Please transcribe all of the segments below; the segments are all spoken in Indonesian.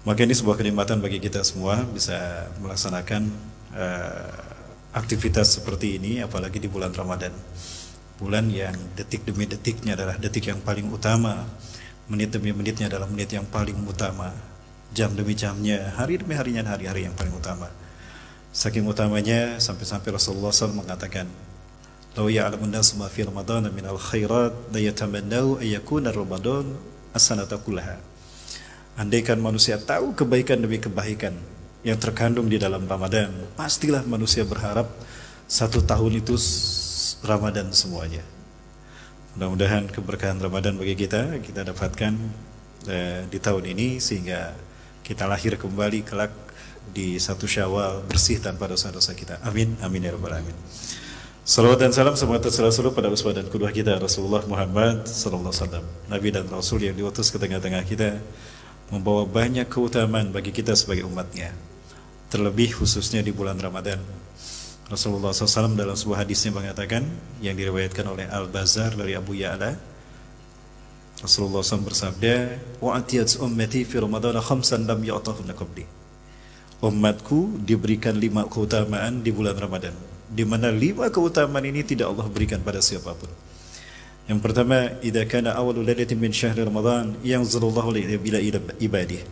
Maka ini sebuah kenikmatan bagi kita semua bisa melaksanakan aktivitas seperti ini, apalagi di bulan Ramadan. Bulan yang detik demi detiknya adalah detik yang paling utama, menit demi menitnya adalah menit yang paling utama, jam demi jamnya, hari demi harinya hari-hari yang paling utama. Saking utamanya sampai-sampai Rasulullah SAW mengatakan, "Lau ya'lamun nasu ma fi Ramadan min al-khairat la yatamannau ay yakuna Ramadan as-sanata kullaha." Andaikan manusia tahu kebaikan demi kebaikan yang terkandung di dalam Ramadan, pastilah manusia berharap satu tahun itu Ramadan semuanya. Mudah-mudahan keberkahan Ramadan bagi kita dapatkan di tahun ini, sehingga kita lahir kembali kelak di satu Syawal bersih tanpa dosa-dosa kita. Amin, amin ya rabbal alamin. Salawat dan salam semoga tercurah pada uswah dan qudwah kita Rasulullah Muhammad sallallahu alaihi wasallam, Nabi dan Rasul yang diutus ke tengah-tengah kita, membawa banyak keutamaan bagi kita sebagai umatnya, terlebih khususnya di bulan Ramadan. Rasulullah SAW dalam sebuah hadisnya mengatakan, yang diriwayatkan oleh Al-Bazar dari Abu Ya'la, Rasulullah SAW bersabda, "Wa'atiyat ummati fi Ramadan khamsan lam ya'tahunna qabli." Umatku diberikan 5 keutamaan di bulan Ramadan, di mana 5 keutamaan ini tidak Allah berikan pada siapapun. Yang pertama, idza kana awwalu lailatin min syahri Ramadan yanzilullahu ila ibadihi.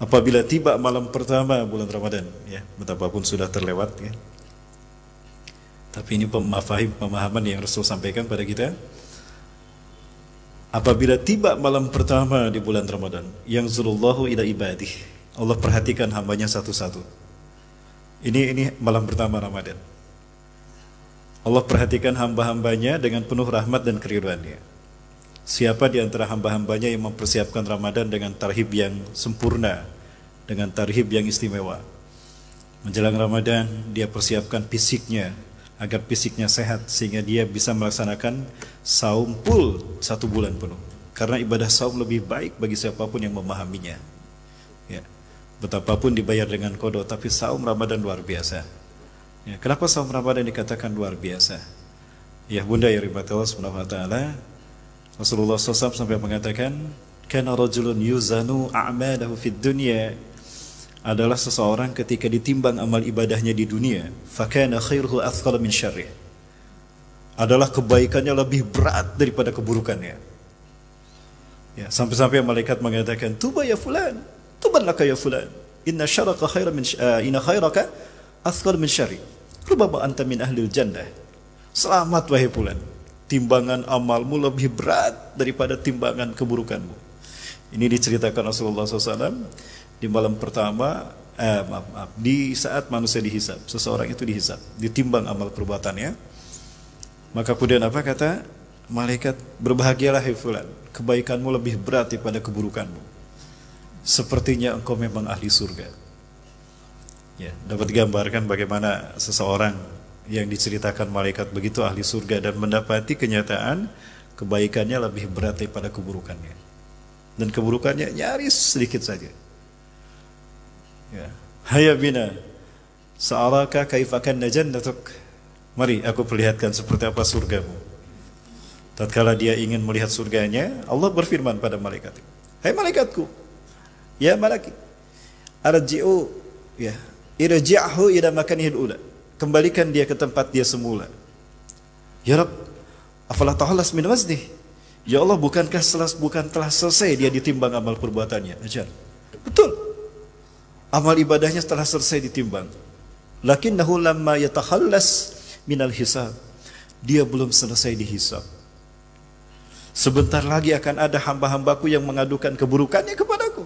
Apabila tiba malam pertama bulan Ramadan, ya, betapapun sudah terlewat, ya. Tapi ini pemahaman yang Rasul sampaikan pada kita. Apabila tiba malam pertama di bulan Ramadan, yanzilullahu ila ibadihi. Allah perhatikan hambanya satu-satu. Ini malam pertama Ramadan. Allah perhatikan hamba-hambanya dengan penuh rahmat dan keridhaannya. Siapa di antara hamba-hambanya yang mempersiapkan Ramadan dengan tarhib yang sempurna, dengan tarhib yang istimewa? Menjelang Ramadan, dia persiapkan fisiknya agar fisiknya sehat, sehingga dia bisa melaksanakan saum full 1 bulan penuh. Karena ibadah saum lebih baik bagi siapapun yang memahaminya. Ya. Betapapun dibayar dengan qada, tapi saum Ramadan luar biasa. Ya, kenapa saum Ramadan dikatakan luar biasa? Ya bunda ya rahmatullah subhanahu wa ta'ala, Rasulullah SAW sampai mengatakan, "Kana rajulun yuzanu a'malahu fid dunya." Adalah seseorang ketika ditimbang amal ibadahnya di dunia, fakana khairuhu athqala min syarrih. Adalah kebaikannya lebih berat daripada keburukannya. Ya, sampai-sampai malaikat mengatakan, "Tuba ya fulan, tuban laka ya fulan. Inna syarraka khairan min inna khairaka athqal min syarri. Rubama anta min ahlil jannah." Selamat wahai fulan, timbangan amalmu lebih berat daripada timbangan keburukanmu. Ini diceritakan Rasulullah SAW di malam pertama, di saat manusia dihisab, seseorang itu dihisab, ditimbang amal perbuatannya. Maka kemudian apa kata malaikat? "Berbahagialah hai fulan, kebaikanmu lebih berat daripada keburukanmu. Sepertinya engkau memang ahli surga." Ya, dapat digambarkan bagaimana seseorang yang diceritakan malaikat begitu ahli surga dan mendapati kenyataan kebaikannya lebih berat daripada keburukannya, dan keburukannya nyaris sedikit saja. Ya. "Hayya bina sa'araka kaifakanna jannatuk." Mari aku perlihatkan seperti apa surgamu. Tatkala dia ingin melihat surganya, Allah berfirman pada malaikat, "Hai malaikatku, ya malaki, arji'u ya, irji'hu ila makanihi al-ula." Kembalikan dia ke tempat dia semula. "Ya Rabb, afala tahallas min wazdih." Ya Allah, bukan telah selesai dia ditimbang amal perbuatannya? Ajar. Betul. Amal ibadahnya telah selesai ditimbang. Lakinnahu lamma yatakhallas minal hisab. Dia belum selesai dihisab. Sebentar lagi akan ada hamba-hambaku yang mengadukan keburukannya kepadaku.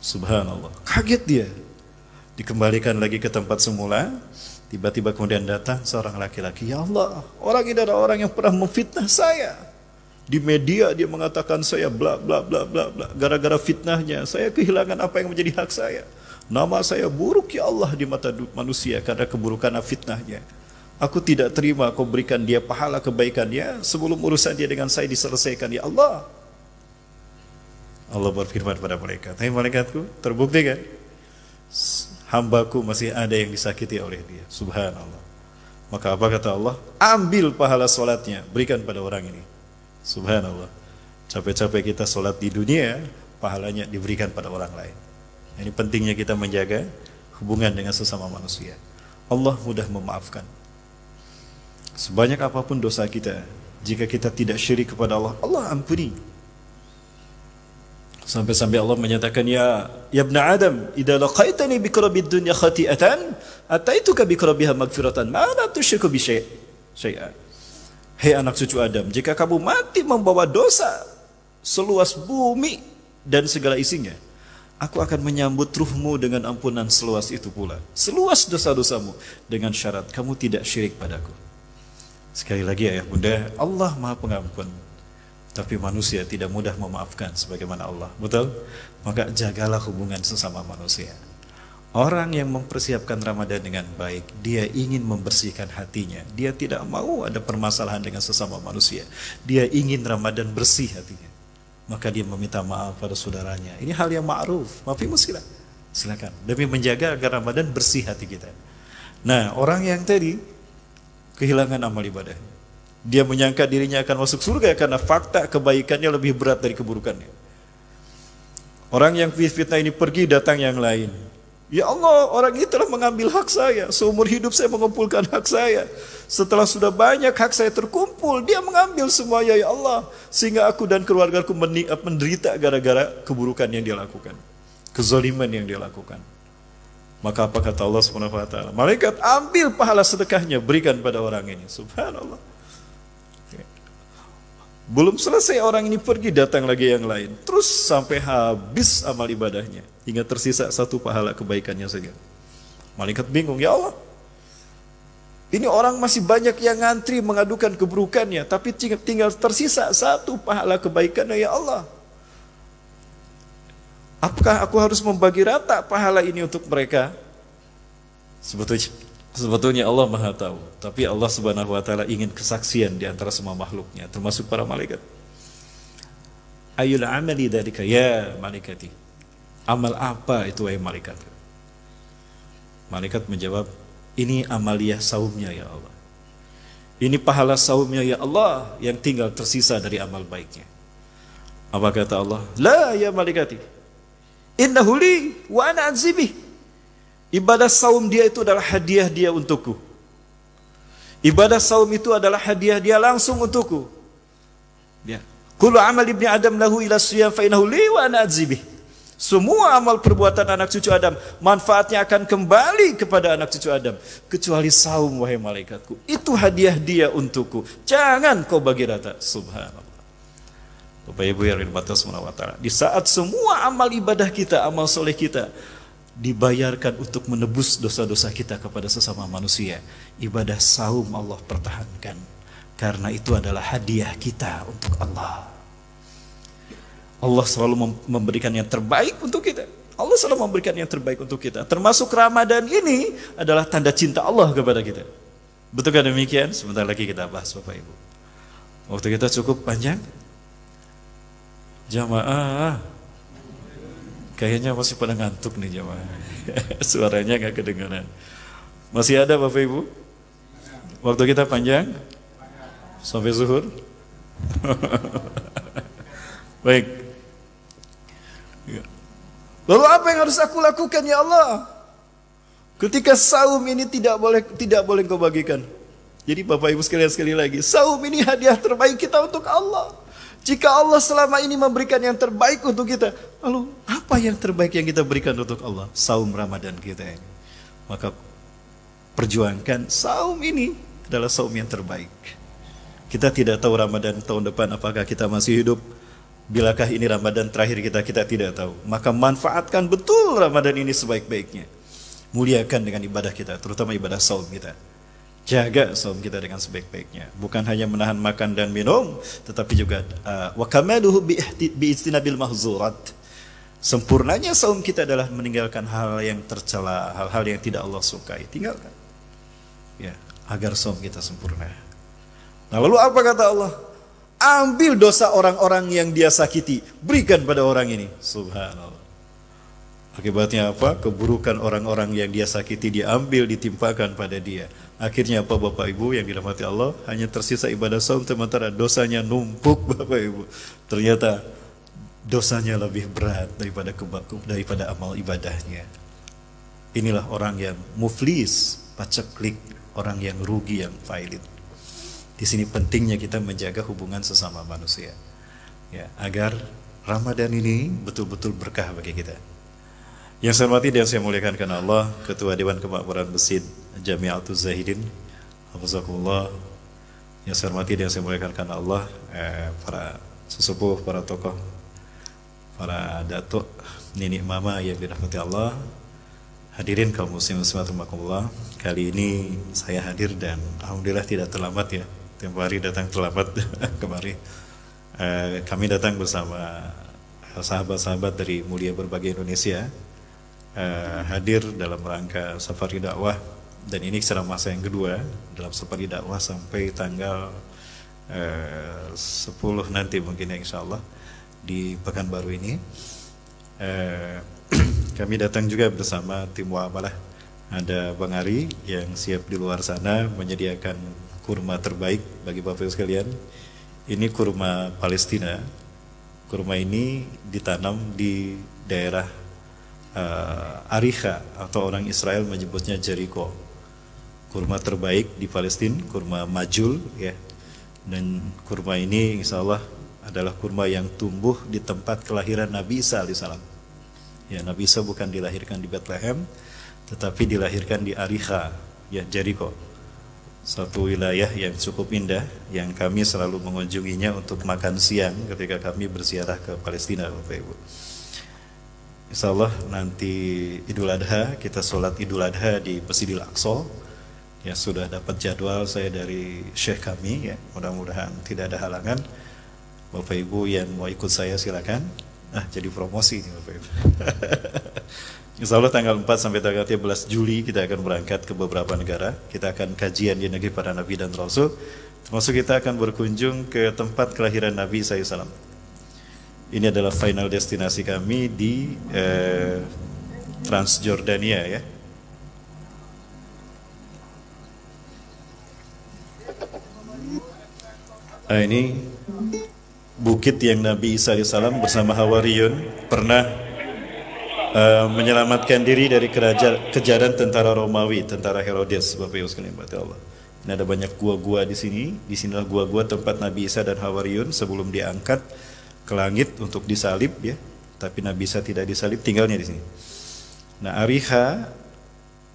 Subhanallah. Kaget dia. Dikembalikan lagi ke tempat semula. Tiba-tiba kemudian datang seorang laki-laki. "Ya Allah, orang ini adalah orang yang pernah memfitnah saya. Di media dia mengatakan saya bla bla bla bla bla. Gara-gara fitnahnya saya kehilangan apa yang menjadi hak saya. Nama saya buruk ya Allah di mata manusia karena keburukan fitnahnya. Aku tidak terima kau berikan dia pahala kebaikannya sebelum urusan dia dengan saya diselesaikan ya Allah." Allah berfirman pada malaikat, "Hai malaikatku, terbukti kan? Hambaku masih ada yang disakiti oleh dia." Subhanallah. Maka apa kata Allah? "Ambil pahala solatnya, berikan pada orang ini." Subhanallah. Capek-capek kita sholat di dunia, pahalanya diberikan pada orang lain. Ini pentingnya kita menjaga hubungan dengan sesama manusia. Allah mudah memaafkan. Sebanyak apapun dosa kita, jika kita tidak syirik kepada Allah, Allah ampuni. Sampai-sampai Allah menyatakan, ya ibna Adam, idza laqaitani bi qarabid dunya khati'atan, ataituka bi qarabiha maghfiratan, ma la tusyriku bi syai'a. Hei anak cucu Adam, jika kamu mati membawa dosa seluas bumi dan segala isinya, aku akan menyambut ruhmu dengan ampunan seluas itu pula, seluas dosa-dosamu, dengan syarat kamu tidak syirik padaku. Sekali lagi ayah bunda, Allah maha pengampun, tapi manusia tidak mudah memaafkan sebagaimana Allah. Betul? Maka jagalah hubungan sesama manusia. Orang yang mempersiapkan Ramadan dengan baik, dia ingin membersihkan hatinya. Dia tidak mau ada permasalahan dengan sesama manusia. Dia ingin Ramadan bersih hatinya. Maka dia meminta maaf pada saudaranya. Ini hal yang ma'ruf. Maafimu silakan. Demi menjaga agar Ramadan bersih hati kita. Nah, orang yang tadi kehilangan amal ibadah, dia menyangka dirinya akan masuk surga karena fakta kebaikannya lebih berat dari keburukannya. Orang yang fitnah ini pergi, datang yang lain. Ya Allah, orang ini telah mengambil hak saya. Seumur hidup saya mengumpulkan hak saya. Setelah sudah banyak hak saya terkumpul, dia mengambil semuanya ya Allah. Sehingga aku dan keluargaku menderita gara-gara keburukan yang dia lakukan, kezaliman yang dia lakukan. Maka apa kata Allah Subhanahu wa taala? Malaikat, ambil pahala sedekahnya, berikan pada orang ini. Subhanallah. Belum selesai orang ini pergi, datang lagi yang lain. Terus sampai habis amal ibadahnya, hingga tersisa satu pahala kebaikannya saja. Malaikat bingung, ya Allah, ini orang masih banyak yang ngantri mengadukan keburukannya, tapi tinggal tersisa satu pahala kebaikannya, ya Allah. Apakah aku harus membagi rata pahala ini untuk mereka? Sebetulnya Allah Maha tahu, tapi Allah Subhanahu wa taala ingin kesaksian di antara semua makhluknya, termasuk para malaikat. Ayul amali dzalika ya malaikati. Amal apa itu wahai malaikat? Malaikat menjawab, ini amaliyah saumnya ya Allah. Ini pahala saumnya ya Allah yang tinggal tersisa dari amal baiknya. Apa kata Allah? La ya malaikati, innahu li wa ana azibih. Ibadah saum dia itu adalah hadiah dia untukku. Ibadah saum itu adalah hadiah dia langsung untukku. Ya. Kullu amal ibni Adam lahu ila siyam fa innahu li wa ana azibih. Semua amal perbuatan anak cucu Adam manfaatnya akan kembali kepada anak cucu Adam, kecuali saum wahai malaikatku. Itu hadiah dia untukku. Jangan kau bagi rata. Subhanallah. Bapak Ibu yang dirahmati Allah Subhanahu wa taala, di saat semua amal ibadah kita, amal soleh kita dibayarkan untuk menebus dosa-dosa kita kepada sesama manusia, ibadah saum Allah pertahankan, karena itu adalah hadiah kita untuk Allah. Allah selalu memberikan yang terbaik untuk kita. Allah selalu memberikan yang terbaik untuk kita. Termasuk Ramadan ini adalah tanda cinta Allah kepada kita. Betulkah demikian? Sebentar lagi kita bahas Bapak Ibu. Waktu kita cukup panjang. Jamaah, kayaknya masih pada ngantuk nih jamaah. Suaranya nggak kedengaran. Masih ada Bapak Ibu? Waktu kita panjang? Sampai zuhur? Baik. Lalu apa yang harus aku lakukan ya Allah? Ketika saum ini tidak boleh kau bagikan. Jadi Bapak Ibu sekalian, sekali lagi, saum ini hadiah terbaik kita untuk Allah. Jika Allah selama ini memberikan yang terbaik untuk kita, lalu apa yang terbaik yang kita berikan untuk Allah? Saum Ramadan kita ini. Maka perjuangkan saum ini adalah saum yang terbaik. Kita tidak tahu Ramadan tahun depan apakah kita masih hidup. Bilakah ini Ramadan terakhir kita tidak tahu. Maka manfaatkan betul Ramadan ini sebaik-baiknya. Muliakan dengan ibadah kita, terutama ibadah saum kita. Jaga saum kita dengan sebaik-baiknya. Bukan hanya menahan makan dan minum, tetapi juga wa kamaluhu bi istinabil mahzurat. Sempurnanya saum kita adalah meninggalkan hal yang tercela, hal-hal yang tidak Allah sukai. Tinggalkan. Ya, agar saum kita sempurna. Nah, lalu apa kata Allah? Ambil dosa orang-orang yang dia sakiti, berikan pada orang ini. Subhanallah. Akibatnya apa? Keburukan orang-orang yang dia sakiti diambil, ditimpakan pada dia. Akhirnya apa Bapak Ibu yang dirahmati Allah? Hanya tersisa ibadah saum, sementara dosanya numpuk Bapak Ibu. Ternyata dosanya lebih berat daripada amal ibadahnya. Inilah orang yang muflis, paceklik, orang yang rugi, yang failit. Di sini pentingnya kita menjaga hubungan sesama manusia, ya, agar Ramadan ini betul-betul berkah bagi kita. Yang saya hormati dan saya muliakan karena Allah, Ketua Dewan Kemakmuran Masjid Jami'atul Zahidin, hafizakumullah. Yang saya hormati dan saya muliakan karena Allah, para sesepuh, para tokoh, para datuk, nenek mama yang dirahmati Allah, hadirin kaum muslimin muslimat rahimakumullah. Kali ini saya hadir dan alhamdulillah tidak terlambat ya. Tempo hari datang terlambat kemari. Kami datang bersama sahabat-sahabat dari Mulia Berbagi Indonesia, hadir dalam rangka safari dakwah, dan ini ceramah saya yang kedua dalam safari dakwah sampai tanggal 10 nanti mungkin ya, insyaallah di Pekanbaru ini. Kami datang juga bersama tim Muamalah. Ada Bang Ari yang siap di luar sana menyediakan kurma terbaik bagi Bapak Ibu sekalian. Ini kurma Palestina. Kurma ini ditanam di daerah Ariha, atau orang Israel menyebutnya Jericho. Kurma terbaik di Palestina, kurma majul ya. Dan kurma ini insya Allah adalah kurma yang tumbuh di tempat kelahiran Nabi Isa alaihissalam. Ya, Nabi Isa bukan dilahirkan di Bethlehem, tetapi dilahirkan di Ariha, ya, Jericho. Satu wilayah yang cukup indah, yang kami selalu mengunjunginya untuk makan siang ketika kami berziarah ke Palestina, Bapak Ibu. Insya Allah nanti Idul Adha, kita sholat Idul Adha di Masjidil Aqsa. Ya, sudah dapat jadwal saya dari Syekh kami, ya, mudah-mudahan tidak ada halangan. Bapak Ibu yang mau ikut saya silakan. Jadi promosi nih Bapak Ibu. Insya Allah tanggal 4 sampai tanggal 13 Juli kita akan berangkat ke beberapa negara. Kita akan kajian di negeri para Nabi dan Rasul. Termasuk kita akan berkunjung ke tempat kelahiran Nabi SAW. Ini adalah final destinasi kami di Transjordania ya. Ini bukit yang Nabi Isa AS bersama Hawariyun pernah menyelamatkan diri dari kejaran tentara Romawi, tentara Herodes, Bapak Ibu sekalian, Allah. Ini ada banyak gua-gua di sini. Di sinilah gua-gua tempat Nabi Isa dan Hawariyun sebelum diangkat ke langit untuk disalib ya. Tapi Nabi Isa tidak disalib, tinggalnya di sini. Nah, Ariha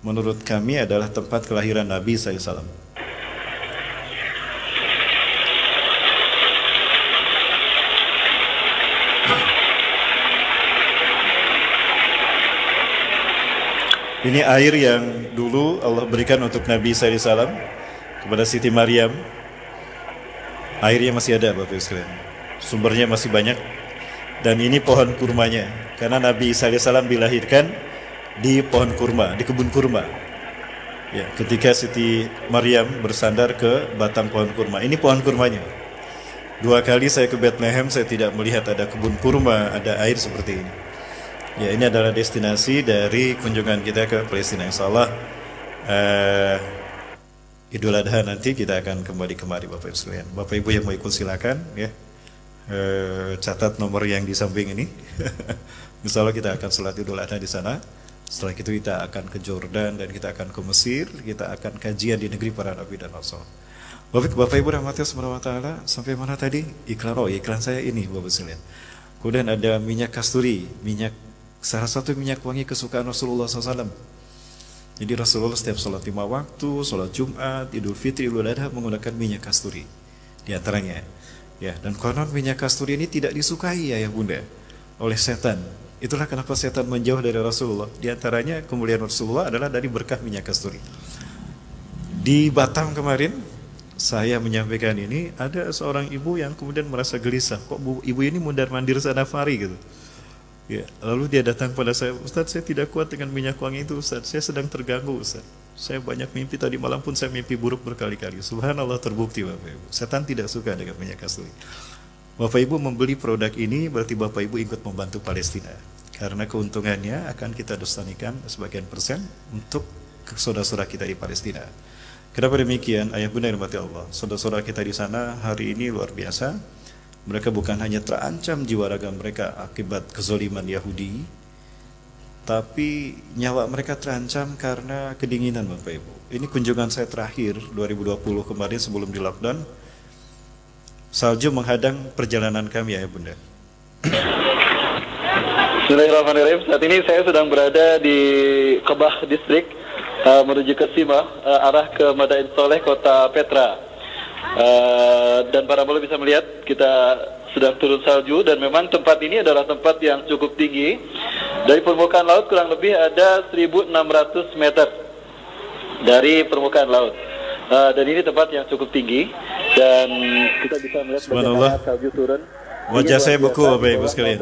menurut kami adalah tempat kelahiran Nabi Isa AS. Ini air yang dulu Allah berikan untuk Nabi Isa AS kepada Siti Maryam. Airnya masih ada Bapak Ibu sekalian. Sumbernya masih banyak. Dan ini pohon kurmanya. Karena Nabi Isa AS dilahirkan di pohon kurma, di kebun kurma. Ya, ketika Siti Maryam bersandar ke batang pohon kurma. Ini pohon kurmanya. 2 kali saya ke Bethlehem, saya tidak melihat ada kebun kurma, ada air seperti ini. Ya, ini adalah destinasi dari kunjungan kita ke Palestina. Insyaallah Idul Adha nanti kita akan kembali kemari Bapak Ibu sekalian. Bapak Ibu yang mau ikut silakan ya. Catat nomor yang di samping ini. Insyaallah kita akan salat Idul Adha di sana. Setelah itu kita akan ke Jordan dan kita akan ke Mesir. Kita akan kajian di negeri para Nabi dan Rasul. Bapak Ibu rahmati subhanahu wa taala, sampai mana tadi? Iklan saya ini Bapak sekalian. Kemudian ada minyak kasturi, salah satu minyak wangi kesukaan Rasulullah SAW. Jadi Rasulullah setiap sholat 5 waktu, sholat Jumat, Idul Fitri, Idul Adha menggunakan minyak kasturi di antaranya. Ya, dan konon minyak kasturi ini tidak disukai ya Bunda oleh setan. Itulah kenapa setan menjauh dari Rasulullah. Di antaranya kemuliaan Rasulullah adalah dari berkah minyak kasturi. Di Batam kemarin saya menyampaikan ini, ada seorang ibu yang kemudian merasa gelisah, kok ibu ini mundar-mandir sana fari gitu. Ya, lalu dia datang pada saya, Ustaz, saya tidak kuat dengan minyak wangi itu, Ustaz. Saya sedang terganggu, Ustaz. Saya banyak mimpi, tadi malam pun saya mimpi buruk berkali-kali. Subhanallah, terbukti Bapak Ibu. Setan tidak suka dengan minyak kasturi. Bapak Ibu membeli produk ini, berarti Bapak Ibu ikut membantu Palestina. Karena keuntungannya akan kita dostanikan sebagian persen untuk saudara-saudara kita di Palestina. Kenapa demikian? Ayah bunda yang dirahmati Allah. Saudara-saudara kita di sana hari ini luar biasa. Mereka bukan hanya terancam jiwa raga mereka akibat kezaliman Yahudi, tapi nyawa mereka terancam karena kedinginan, Bapak Ibu. Ini kunjungan saya terakhir 2020 kemarin sebelum di lockdown. Salju menghadang perjalanan kami, ya Bunda. Bismillahirrahmanirrahim. Saat ini saya sedang berada di Kebah Distrik, menuju ke Sima, arah ke Madain Soleh, Kota Petra. Dan para boleh bisa melihat kita sedang turun salju, dan memang tempat ini adalah tempat yang cukup tinggi. Dari permukaan laut kurang lebih ada 1.600 meter dari permukaan laut. Dan ini tempat yang cukup tinggi, dan kita bisa melihat bagaimana salju turun. Wajah saya beku, Bapak Ibu sekalian.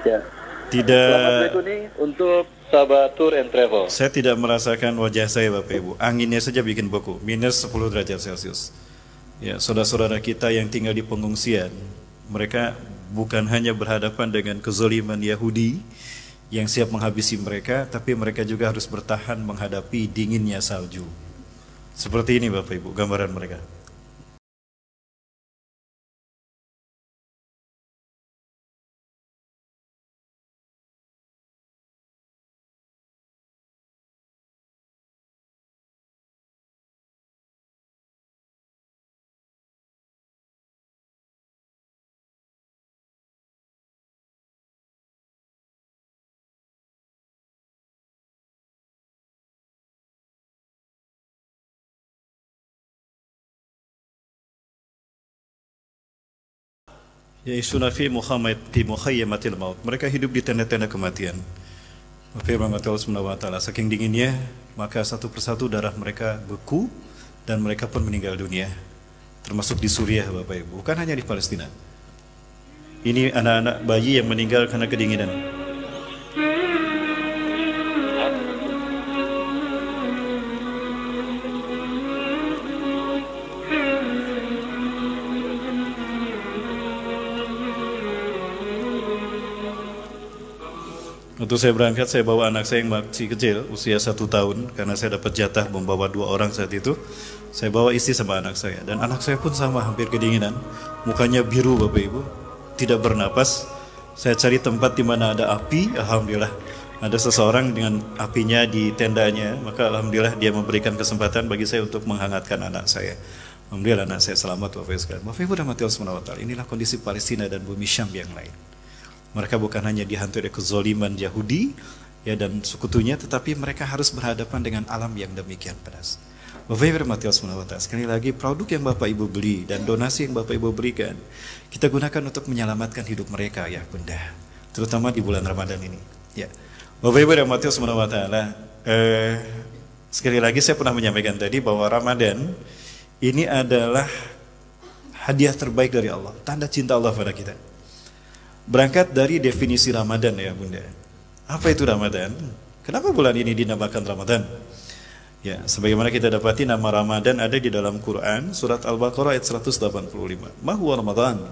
Ya. Tidak. Selamat kuning untuk sahabat Tour and Travel. Saya tidak merasakan wajah saya, Bapak Ibu. Anginnya saja bikin beku, minus 10 derajat Celcius. Ya, saudara-saudara kita yang tinggal di pengungsian, mereka bukan hanya berhadapan dengan kezaliman Yahudi yang siap menghabisi mereka, tapi mereka juga harus bertahan menghadapi dinginnya salju. Seperti ini, Bapak Ibu, gambaran mereka. Yaisuna fi mukhayyamatil maut. Mereka hidup di tenda-tenda kematian. Firman Allah Subhanahu wa taala, saking dinginnya, maka satu persatu darah mereka beku dan mereka pun meninggal dunia. Termasuk di Suriah, Bapak Ibu, bukan hanya di Palestina. Ini anak-anak bayi yang meninggal karena kedinginan. Waktu saya berangkat, saya bawa anak saya yang masih kecil, usia 1 tahun, karena saya dapat jatah membawa 2 orang saat itu. Saya bawa istri sama anak saya, dan anak saya pun sama, hampir kedinginan. Mukanya biru, Bapak Ibu, tidak bernapas. Saya cari tempat di mana ada api, alhamdulillah ada seseorang dengan apinya di tendanya, maka alhamdulillah dia memberikan kesempatan bagi saya untuk menghangatkan anak saya. Alhamdulillah anak saya selamat, Bapak Ibu sekalian. Bapak Ibu rahmati Allah Subhanahu wa taala, inilah kondisi Palestina dan bumi Syam yang lain. Mereka bukan hanya dihantui oleh kezaliman Yahudi ya dan sekutunya, tetapi mereka harus berhadapan dengan alam yang demikian pedas. Bapak Ibu rahmati Allah Subhanahu wa taala, sekali lagi produk yang Bapak Ibu beli dan donasi yang Bapak Ibu berikan, kita gunakan untuk menyelamatkan hidup mereka, ya Bunda, terutama di bulan Ramadan ini. Ya, Bapak Ibu rahmati Allah Subhanahu wa taala, sekali lagi saya pernah menyampaikan tadi bahwa Ramadan ini adalah hadiah terbaik dari Allah, tanda cinta Allah pada kita. Berangkat dari definisi Ramadan, ya Bunda. Apa itu Ramadan? Kenapa bulan ini dinamakan Ramadan? Ya, sebagaimana kita dapati nama Ramadan ada di dalam Quran, surat Al-Baqarah ayat 185. Ma huwa Ramadan?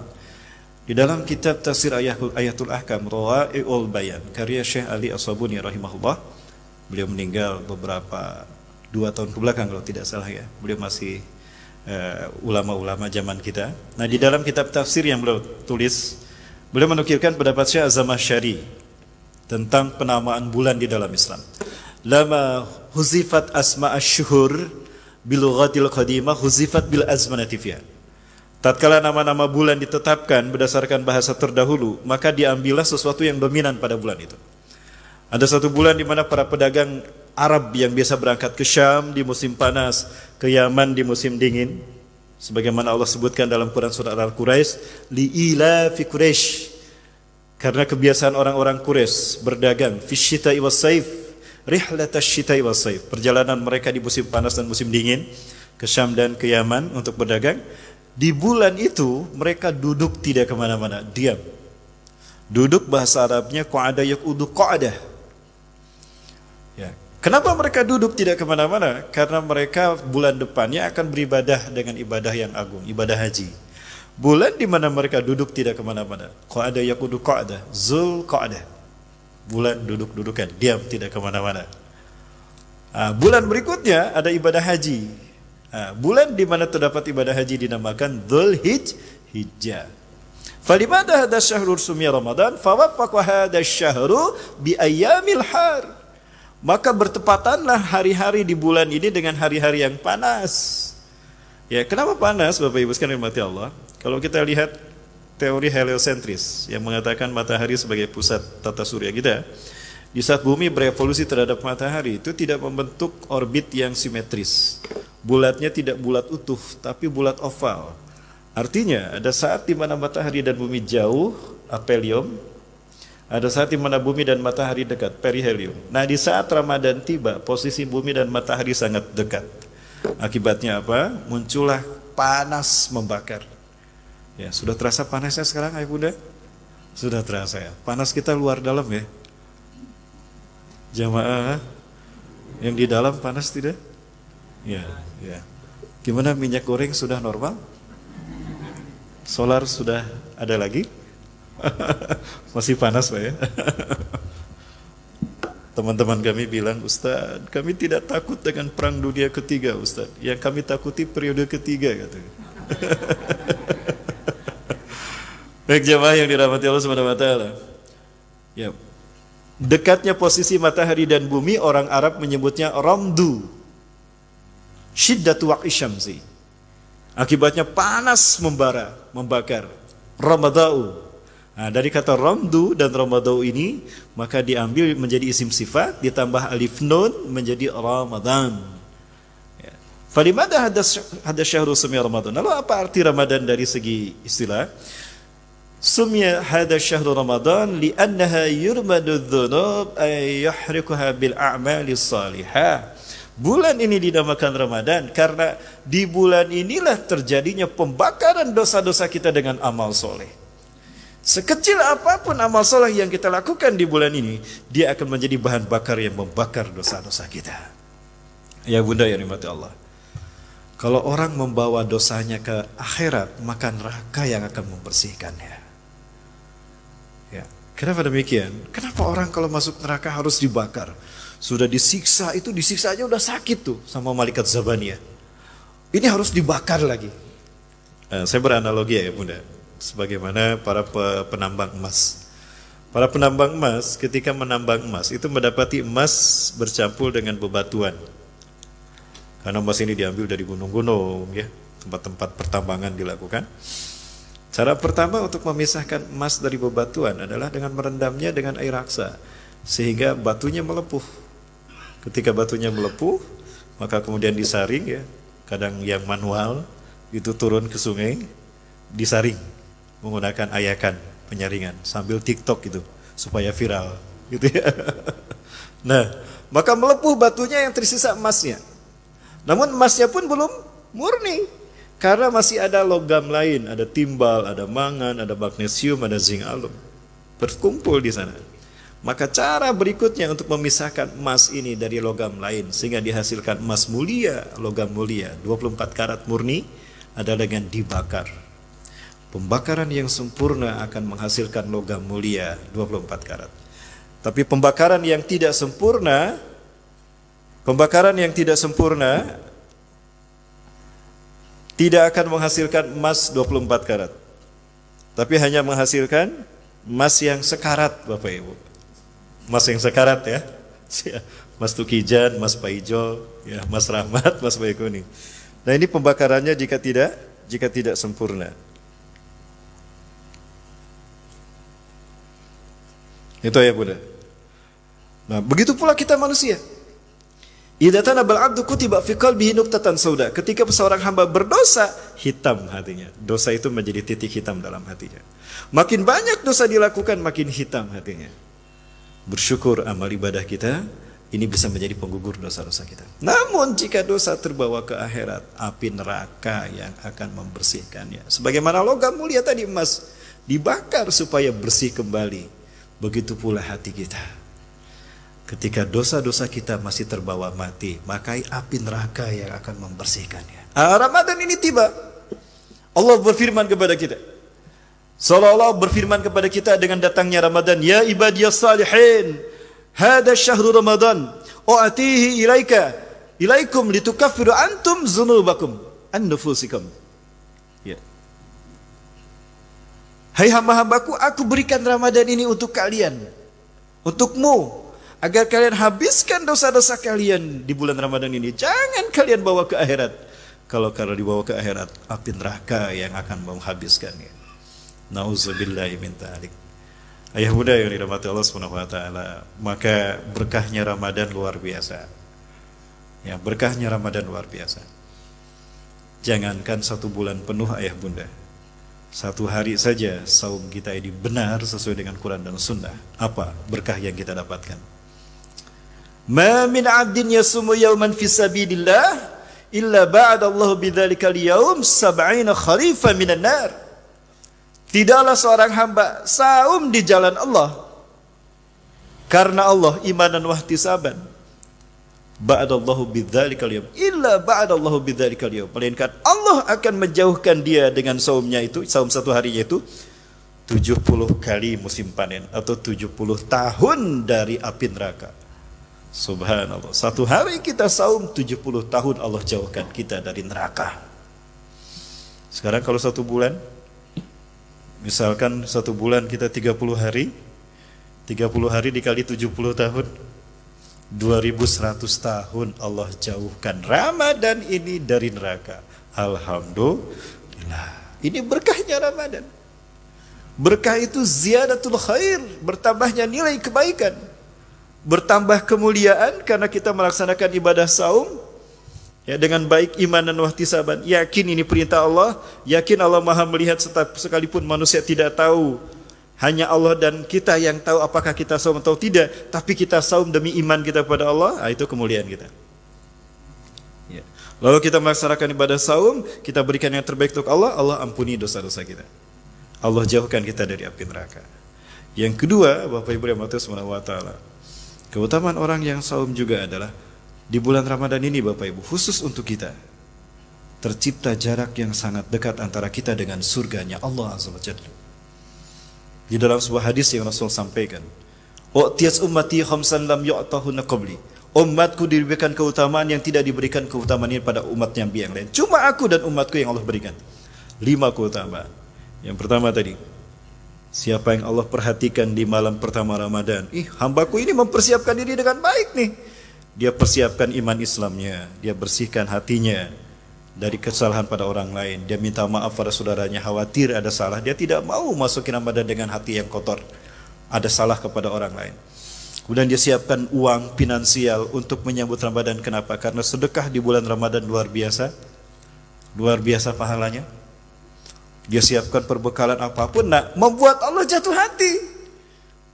Di dalam kitab Tafsir Ayatul Ahkam Rawai'ul Bayan, karya Syekh Ali As-Sabuni rahimahullah. Beliau meninggal beberapa 2 tahun ke belakang kalau tidak salah ya. Beliau masih ulama-ulama zaman kita. Nah, di dalam kitab tafsir yang beliau tulis, beliau menukilkan pendapat Syekh Az-Zamakhsyari tentang penamaan bulan di dalam Islam. Lama huzifat asma asy-syuhur bilughatil qadimah huzifat bil azmanati fiha. Tatkala nama-nama bulan ditetapkan berdasarkan bahasa terdahulu, maka diambillah sesuatu yang dominan pada bulan itu. Ada satu bulan di mana para pedagang Arab yang biasa berangkat ke Syam di musim panas, ke Yaman di musim dingin, sebagaimana Allah sebutkan dalam Quran surat Al-Quraisy, li'ila fi Quraisy, karena kebiasaan orang-orang Quraisy berdagang fi syita'i was saif, rihlatash syita'i was saif, perjalanan mereka di musim panas dan musim dingin ke Syam dan ke Yaman untuk berdagang. Di bulan itu mereka duduk tidak kemana-mana, diam. Duduk bahasa Arabnya qa'ada yaqudu qa'adah. Ya. Kenapa mereka duduk tidak kemana-mana? Karena mereka bulan depannya akan beribadah dengan ibadah yang agung, ibadah haji. Bulan di mana mereka duduk tidak kemana-mana, qa'ada yaqudu qa'adah, Zulqa'dah. Bulan duduk-dudukan, diam tidak kemana-mana. Bulan berikutnya ada ibadah haji. Bulan di mana terdapat ibadah haji dinamakan Dzulhijjah, Hijjah. Falimada hadha syahrul sumya Ramadan fawaffaqa hadha syahru bi ayyamil har. Maka bertepatanlah hari-hari di bulan ini dengan hari-hari yang panas. Ya, kenapa panas Bapak Ibu sekalian dirahmati Allah? Kalau kita lihat teori heliosentris yang mengatakan matahari sebagai pusat tata surya kita, di saat bumi berevolusi terhadap matahari itu tidak membentuk orbit yang simetris. Bulatnya tidak bulat utuh, tapi bulat oval. Artinya ada saat di mana matahari dan bumi jauh, aphelion. Ada saat di mana bumi dan matahari dekat, perihelion. Nah, di saat Ramadan tiba, posisi bumi dan matahari sangat dekat. Akibatnya apa? Muncullah panas membakar. Ya, sudah terasa panasnya sekarang, Ayah Bunda? Sudah terasa ya. Panas kita luar dalam ya. Jamaah yang di dalam panas tidak? Ya, ya. Gimana minyak goreng sudah normal? Solar sudah ada lagi? Masih panas Pak ya? Teman-teman kami bilang, Ustaz, kami tidak takut dengan perang dunia ketiga, Ustaz. Yang kami takuti periode ketiga, katanya. Baik jamaah yang dirahmati Allah Subhanahu wa taala. Ya. Dekatnya posisi matahari dan bumi orang Arab menyebutnya ramdu. Syiddatu waqi syamsi. Akibatnya panas membara, membakar. Ramadau. Nah, dari kata ramdu dan ramadau ini maka diambil menjadi isim sifat ditambah alif nun menjadi Ramadan. Ya. Falimada hadha syahrul sumya Ramadan. Lalu apa arti Ramadan dari segi istilah? Sumya hadha syahrul Ramadan li'annaha yurmadu dhunub ay yuhrikuha bil a'mali salihah. Bulan ini dinamakan Ramadan karena di bulan inilah terjadinya pembakaran dosa-dosa kita dengan amal soleh. Sekecil apapun amal soleh yang kita lakukan di bulan ini, dia akan menjadi bahan bakar yang membakar dosa-dosa kita. Ya Bunda yang dirahmati Allah. Kalau orang membawa dosanya ke akhirat, maka neraka yang akan membersihkannya. Ya. Kenapa demikian? Kenapa orang kalau masuk neraka harus dibakar? Sudah disiksa, itu disiksa aja udah sakit tuh sama malaikat Zabaniyah. Ini harus dibakar lagi. Saya beranalogi ya Bunda. Sebagaimana para penambang emas. Para penambang emas ketika menambang emas itu mendapati emas bercampur dengan bebatuan. Karena emas ini diambil dari gunung-gunung ya, tempat-tempat pertambangan dilakukan. Cara pertama untuk memisahkan emas dari bebatuan adalah dengan merendamnya dengan air raksa sehingga batunya melepuh. Ketika batunya melepuh, maka kemudian disaring ya. Kadang yang manual itu turun ke sungai, disaring menggunakan ayakan penyaringan sambil TikTok gitu supaya viral gitu ya. Nah, maka melepuh batunya yang tersisa emasnya. Namun emasnya pun belum murni karena masih ada logam lain, ada timbal, ada mangan, ada magnesium, ada zinc alum berkumpul di sana. Maka cara berikutnya untuk memisahkan emas ini dari logam lain sehingga dihasilkan emas mulia, logam mulia 24 karat murni adalah dengan dibakar. Pembakaran yang sempurna akan menghasilkan logam mulia 24 karat. Tapi pembakaran yang tidak sempurna tidak akan menghasilkan emas 24 karat. Tapi hanya menghasilkan emas yang sekarat Bapak Ibu. Emas yang sekarat ya. Emas Tukijan, emas Paijo, ya, emas Rahmat, emas Bayi Kuning. Nah, ini pembakarannya jika tidak sempurna. Itu ya Bunda. Nah, begitu pula kita manusia. Idza tanabal 'abdu kutiba fi qalbihi nuqtatan sauda. Ketika seorang hamba berdosa, hitam hatinya. Dosa itu menjadi titik hitam dalam hatinya. Makin banyak dosa dilakukan, makin hitam hatinya. Bersyukur amal ibadah kita ini bisa menjadi penggugur dosa-dosa kita. Namun jika dosa terbawa ke akhirat, api neraka yang akan membersihkannya. Sebagaimana logam mulia tadi emas dibakar supaya bersih kembali. Begitu pula hati kita. Ketika dosa-dosa kita masih terbawa mati, maka api neraka yang akan membersihkannya. Ramadan ini tiba. Allah berfirman kepada kita. Seolah-olah berfirman kepada kita dengan datangnya Ramadan. Ya ibadiyas salihin. Hada syahru Ramadan. U'atihi ilaikum litukaffiru antum zunubakum an nufusikum. Ya. Hai hamba-hambaku, aku berikan Ramadan ini untuk kalian, untukmu, agar kalian habiskan dosa-dosa kalian di bulan Ramadan ini. Jangan kalian bawa ke akhirat. Kalau dibawa ke akhirat, api neraka yang akan menghabiskannya. Nauzubillahi min dzalik. Ayah bunda yang dirahmati Allah Subhanahu wa taala, maka berkahnya Ramadan luar biasa. Ya, berkahnya Ramadan luar biasa. Jangankan 1 bulan penuh ayah bunda, 1 hari saja saum kita ini benar sesuai dengan Quran dan Sunnah, apa berkah yang kita dapatkan? Ma min 'abdin yasumu yawman fi sabilillah illa ba'ada Allah bidzalika al-yawm 70 khalifah minan nar. Tidaklah seorang hamba saum di jalan Allah karena Allah imanan wahtisaban, ba'adallahu bidzalikal yawm illa ba'adallahu bidzalikal yawm, melainkan Allah akan menjauhkan dia dengan saumnya itu, saum 1 harinya itu 70 kali musim panen atau 70 tahun dari api neraka. Subhanallah, 1 hari kita saum 70 tahun Allah jauhkan kita dari neraka. Sekarang kalau 1 bulan, misalkan 1 bulan kita 30 hari, 30 hari dikali 70 tahun, 2100 tahun Allah jauhkan Ramadan ini dari neraka. Alhamdulillah. Ini berkahnya Ramadan. Berkah itu ziyadatul khair, bertambahnya nilai kebaikan, bertambah kemuliaan karena kita melaksanakan ibadah saum ya dengan baik, iman dan wahtisaban. Yakin ini perintah Allah, yakin Allah Maha melihat sekalipun manusia tidak tahu. Hanya Allah dan kita yang tahu apakah kita saum atau tidak. Tapi kita saum demi iman kita kepada Allah, itu kemuliaan kita ya. Lalu kita melaksanakan ibadah saum, kita berikan yang terbaik untuk Allah, Allah ampuni dosa-dosa kita, Allah jauhkan kita dari api neraka. Yang kedua, Bapak Ibu yang dirahmati Subhanahu wa taala, keutamaan orang yang saum juga adalah di bulan Ramadan ini Bapak Ibu, khusus untuk kita, tercipta jarak yang sangat dekat antara kita dengan surganya Allah Azza wa Jalla. Di dalam sebuah hadis yang Rasul sampaikan, "U'tiyas ummati khamsan lam yu'tahunna qabli." Umatku diberikan keutamaan yang tidak diberikan keutamaan ini pada umat yang lain. Cuma aku dan umatku yang Allah berikan 5 keutamaan. Yang pertama tadi, siapa yang Allah perhatikan di malam pertama Ramadan, hambaku ini mempersiapkan diri dengan baik nih. Dia persiapkan iman Islamnya, dia bersihkan hatinya dari kesalahan pada orang lain, dia minta maaf pada saudaranya, khawatir ada salah, dia tidak mau masukin Ramadan dengan hati yang kotor, ada salah kepada orang lain. Kemudian dia siapkan uang finansial untuk menyambut Ramadan. Kenapa? Karena sedekah di bulan Ramadan luar biasa pahalanya. Dia siapkan perbekalan apapun, membuat Allah jatuh hati.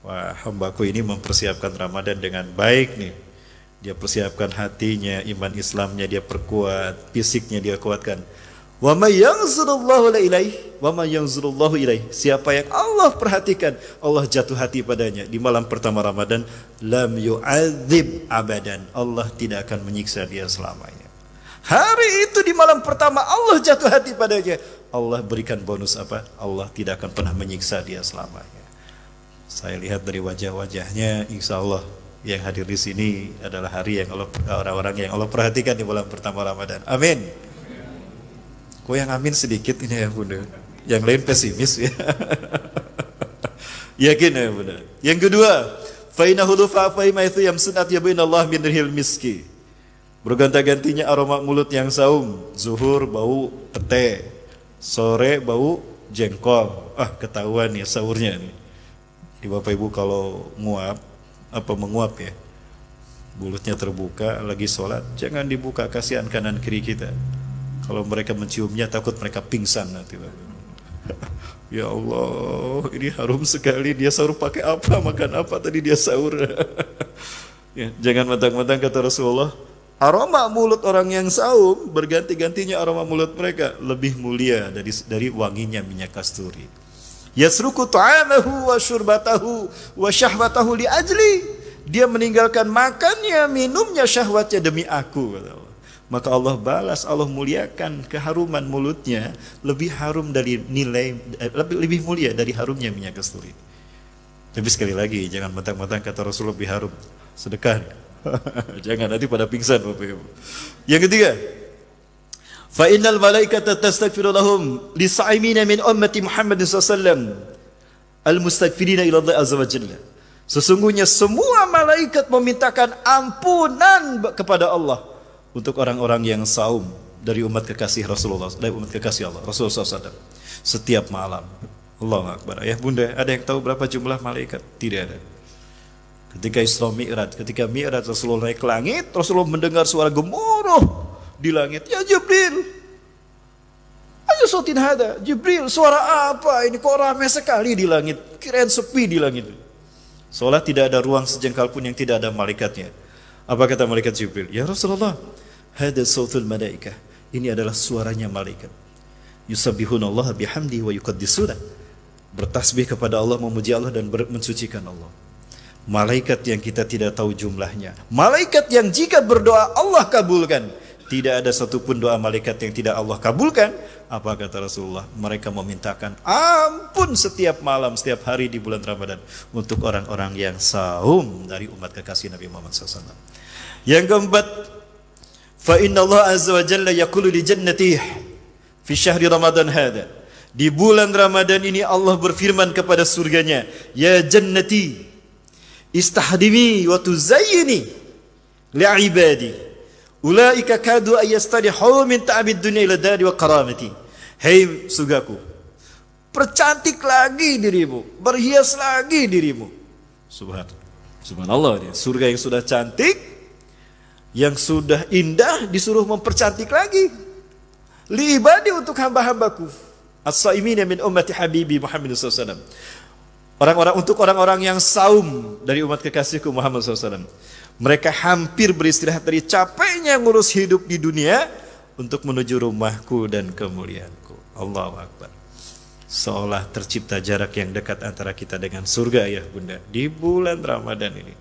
Wah, hambaku ini mempersiapkan Ramadan dengan baik nih. Dia persiapkan hatinya, iman Islamnya dia perkuat, fisiknya dia kuatkan. Wa may yanzurullahu ilaihi wa may yanzurullahu ilaihi. Siapa yang Allah perhatikan, Allah jatuh hati padanya di malam pertama Ramadan, lam yu'adzib abadan. Allah tidak akan menyiksa dia selamanya. Hari itu di malam pertama Allah jatuh hati padanya, Allah berikan bonus apa? Allah tidak akan pernah menyiksa dia selamanya. Saya lihat dari wajah-wajahnya, insya Allah yang hadir di sini adalah hari yang orang-orang yang Allah perhatikan di bulan pertama Ramadan. Amin. Kok yang amin sedikit ini ya bunda, yang lain pesimis ya. Yakin ya bunda. Yang kedua, fainahu dufafa ma itu yamsunat yabinallah min rihil miski. Berganti-gantinya aroma mulut yang saum. Zuhur bau pete, sore bau jengkol. Ketahuan ya sahurnya nih. Di Bapak Ibu kalau menguap ya, mulutnya terbuka lagi sholat, jangan dibuka, kasihan kanan kiri kita. Kalau mereka menciumnya takut mereka pingsan nanti. Ya Allah, ini harum sekali, dia sahur pakai apa, makan apa tadi dia sahur. Ya, jangan mentang-mentang kata Rasulullah, aroma mulut orang yang saum berganti-gantinya aroma mulut mereka lebih mulia dari wanginya minyak kasturi. Yasruku ta'amahu wa syurbatahu wa syahwatahu li ajli. Dia meninggalkan makannya, minumnya, syahwatnya demi aku. Maka Allah balas, Allah muliakan keharuman mulutnya, lebih harum dari nilai, lebih mulia dari harumnya minyak kasturi. Tapi sekali lagi, jangan mentang-mentang kata Rasul lebih harum, sedekah. Jangan nanti pada pingsan Bapak Ibu. Yang ketiga, Fa innal malaikata tastaghfiru lahum lisa'imina min ummati Muhammadin sallallahu alaihi wasallam al-mustaghfirina ila Allah azza wa jalla. Sesungguhnya semua malaikat memintakan ampunan kepada Allah untuk orang-orang yang saum dari umat kekasih Rasulullah, dari umat kekasih Allah, Rasulullah SAW, setiap malam. Allahu Akbar. Ya Bunda, ada yang tahu berapa jumlah malaikat? Tidak ada. Ketika Isra Mi'raj, ketika Mi'raj Rasulullah naik ke langit, Rasulullah mendengar suara gemuruh di langit. Ya Jibril, ayo sautin hada. Jibril, suara apa ini? Kok ramai sekali di langit? Kirain sepi di langit. Seolah tidak ada ruang sejengkal pun yang tidak ada malaikatnya. Apa kata malaikat Jibril? Ya Rasulullah, hada sautul malaikah. Ini adalah suaranya malaikat. Yusabbihunallaha bihamdihi wa yuqaddisuna. Bertasbih kepada Allah, memuji Allah dan mensucikan Allah. Malaikat yang kita tidak tahu jumlahnya. Malaikat yang jika berdoa Allah kabulkan. Tidak ada satupun doa malaikat yang tidak Allah kabulkan. Apa kata Rasulullah? Mereka memintakan ampun setiap malam, setiap hari di bulan Ramadan untuk orang-orang yang saum dari umat kekasih Nabi Muhammad SAW. Yang keempat, fa inna Allah azza wa jalla yaqulu li jannatihi fi syahri Ramadan hada. Di bulan Ramadan ini Allah berfirman kepada surganya, ya jannati istahdimi wa tuzayyini li ibadi. Ulaika kadu ayastarihu min ta'bid dunya ila dari wa karamati. Hei surgaku, percantik lagi dirimu, berhias lagi dirimu. Subhanallah, surga yang sudah cantik, yang sudah indah disuruh mempercantik lagi. Li ibadi, untuk hamba-hambaku. As-saimina min ummati habibi Muhammad SAW. Untuk orang-orang yang saum dari umat kekasihku Muhammad SAW. Mereka hampir beristirahat dari capeknya ngurus hidup di dunia untuk menuju rumahku dan kemuliaanku. Allahu Akbar. Seolah tercipta jarak yang dekat antara kita dengan surga ya Bunda di bulan Ramadan ini.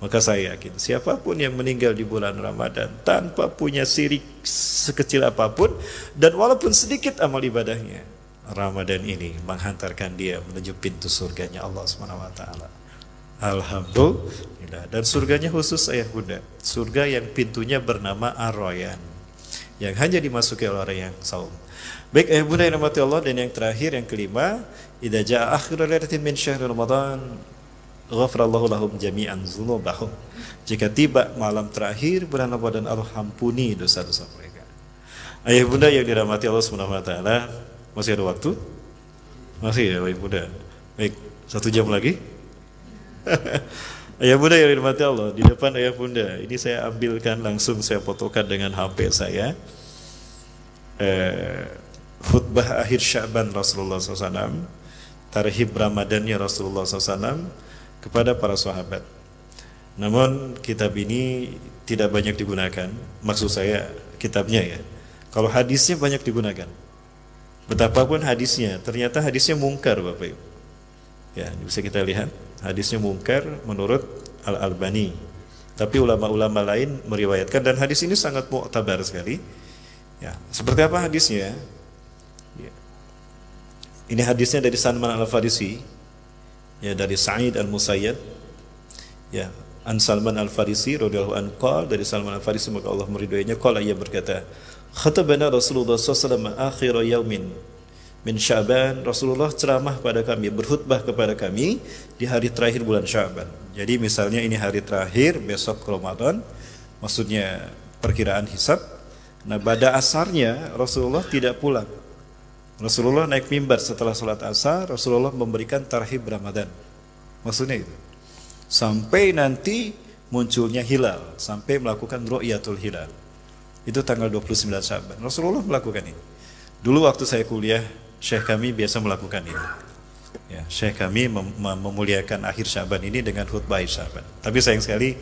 Maka saya yakin siapapun yang meninggal di bulan Ramadan tanpa punya syirik sekecil apapun dan walaupun sedikit amal ibadahnya, Ramadan ini menghantarkan dia menuju pintu surganya Allah SWT. Alhamdulillah. Dan surganya khusus ayah Bunda, surga yang pintunya bernama Ar-Rayyan, yang hanya dimasuki oleh orang yang saum. Baik ayah Bunda yang dirahmati Allah, dan yang terakhir, yang kelima, idza jaa akhirul lailatin min syahri Ramadan ghafarallahu lahum jami'an dzunubahum. Jika tiba malam terakhir bulan Ramadan, Allah ampuni dosa-dosa mereka. Ayah Bunda yang dirahmati Allah Subhanahu wa taala, masih ada waktu? Masih ya ayah Bunda. Baik, 1 jam lagi. Ayah Bunda yang dirahmati Allah, di depan ayah Bunda ini saya ambilkan langsung, saya fotokan dengan HP saya khutbah akhir Sya'ban Rasulullah SAW, tarhib Ramadannya Rasulullah SAW kepada para sahabat. Namun kitab ini tidak banyak digunakan, maksud saya kitabnya ya. Kalau hadisnya banyak digunakan, betapapun hadisnya, ternyata hadisnya mungkar Bapak Ibu. Ya, bisa kita lihat hadisnya mungkar menurut Al-Albani. Tapi ulama-ulama lain meriwayatkan, dan hadis ini sangat mu'tabar sekali. Ya, seperti apa hadisnya? Ya. Ini hadisnya dari Salman Al-Farisi, ya, dari Sa'id Al-Musayyad, ya, an Salman Al-Farisi radhiyallahu anhu qala, dari Salman Al-Farisi maka Allah meridhoinya, qala, ia berkata, khatabana Rasulullah sallallahu alaihi wasallam akhir yaumin min Sya'ban. Rasulullah ceramah pada kami, berkhutbah kepada kami di hari terakhir bulan Sya'ban. Jadi misalnya ini hari terakhir, besok Ramadan, maksudnya perkiraan hisab. Nah, pada asarnya Rasulullah tidak pulang. Rasulullah naik mimbar setelah sholat asar, Rasulullah memberikan tarhib Ramadan. Maksudnya itu, sampai nanti munculnya hilal, sampai melakukan ru'yatul hilal. Itu tanggal 29 Sya'ban. Rasulullah melakukan ini. Dulu waktu saya kuliah, Syekh kami biasa melakukan ini. Ya, Syekh kami memuliakan akhir Sya'ban ini dengan khutbah akhir Sya'ban. Tapi sayang sekali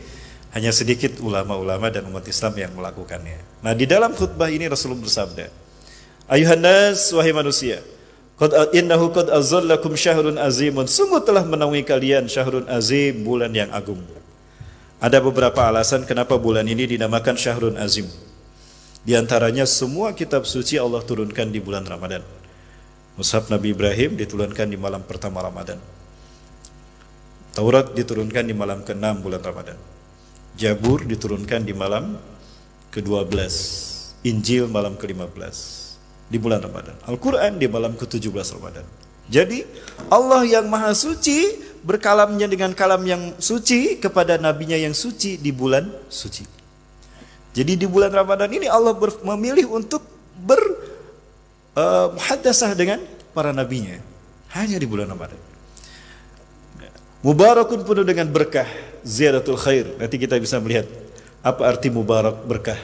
hanya sedikit ulama-ulama dan umat Islam yang melakukannya. Nah, di dalam khutbah ini Rasulullah bersabda, ayuhan nas, wahai manusia, innahu qad azallakum syahrun azimun. Sungguh telah menaungi kalian syahrun azim, bulan yang agung. Ada beberapa alasan kenapa bulan ini dinamakan syahrun azim. Di antaranya semua kitab suci Allah turunkan di bulan Ramadan. Mushaf Nabi Ibrahim diturunkan di malam pertama Ramadan. Taurat diturunkan di malam ke-6 bulan Ramadan. Jabur diturunkan di malam ke-12 Injil malam ke-15 di bulan Ramadan, Al-Quran di malam ke-17 Ramadan. Jadi Allah yang maha suci berkalamnya dengan kalam yang suci kepada nabinya yang suci di bulan suci. Jadi di bulan Ramadan ini Allah memilih untuk muhadasah dengan para nabinya hanya di bulan Ramadan. Mubarakun penuh dengan berkah, ziyadatul khair. Nanti kita bisa melihat apa arti mubarak, berkah.